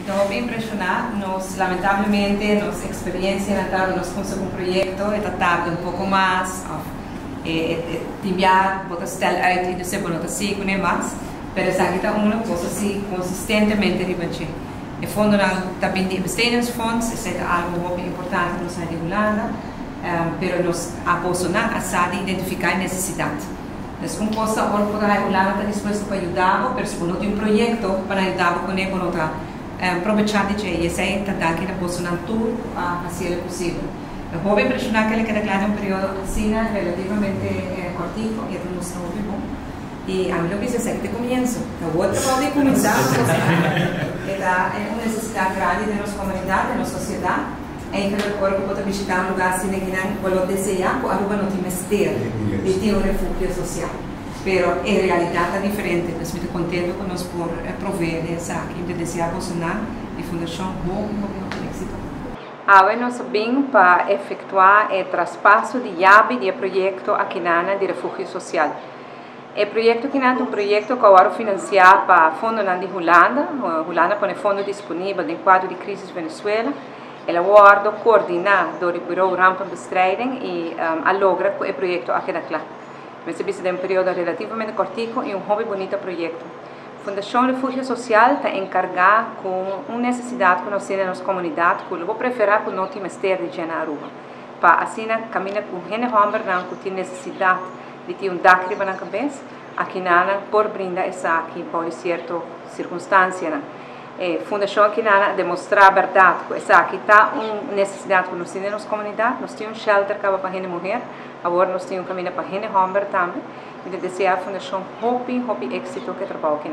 Então, bem impressionado, nós, lamentavelmente, nossa experiência na nós conseguimos um projeto, tarda um pouco mais, enviar, botar estar out e depois não sei como é mais, mas aqui está uma coisa assim, consistentemente repetir. E fundo também de investeringsfonds, é algo muito importante que nós estamos regulando, mas nós aposamos a identificar a necessidade. Então, uma coisa que a Holanda está disposta para ajudar, mas se não tem um projeto para ajudar com ele, não está aproveitar de que essa é a que nós possamos tudo a fazer possível. Eu vou impressionar que ele quer declarar um período assim relativamente cortito, que é nosso bom. E a minha opinião é que começa. O outro pode começar, é uma necessidade grande da nossa comunidade, da nossa sociedade. É que agora pode visitar um lugar assim que não pode desejar, porque a Aruba não tem mistério de ter um refúgio social. Pero em realidade é diferente. Eu estou muito contente com nós por prover essa aqui de desejar Bolsonaro e Fundação muito êxito. Agora nós vamos para efetuar o traspasso de chave do projeto aqui de refúgio social. O projeto aqui é um projeto que agora financiado para fundo de Holanda. A Holanda põe fundo disponível no quadro de crise Venezuela. Ela guarda coordenar do Bureau Rampenbestrijding e logra o projeto aqui na Clá. Mas é um período relativamente curtinho e muito bonito projeto. A Fundação Refúgio Social está encarregada com uma necessidade que nós temos na nossa comunidade, que eu vou preferir que não tenha mistério de Aruba. Para assim, caminhar com gente que tem necessidade de ter um dacre na cabeça, aqui por brindar essa aqui por certa circunstância. A Fundação aqui demonstrar a verdade que essa aqui está uma necessidade que nós temos na nossa comunidade. Nós temos um shelter para gente mulher, agora nós temos um caminho para gente homem também. E desejar a Fundação êxito que trabalha aqui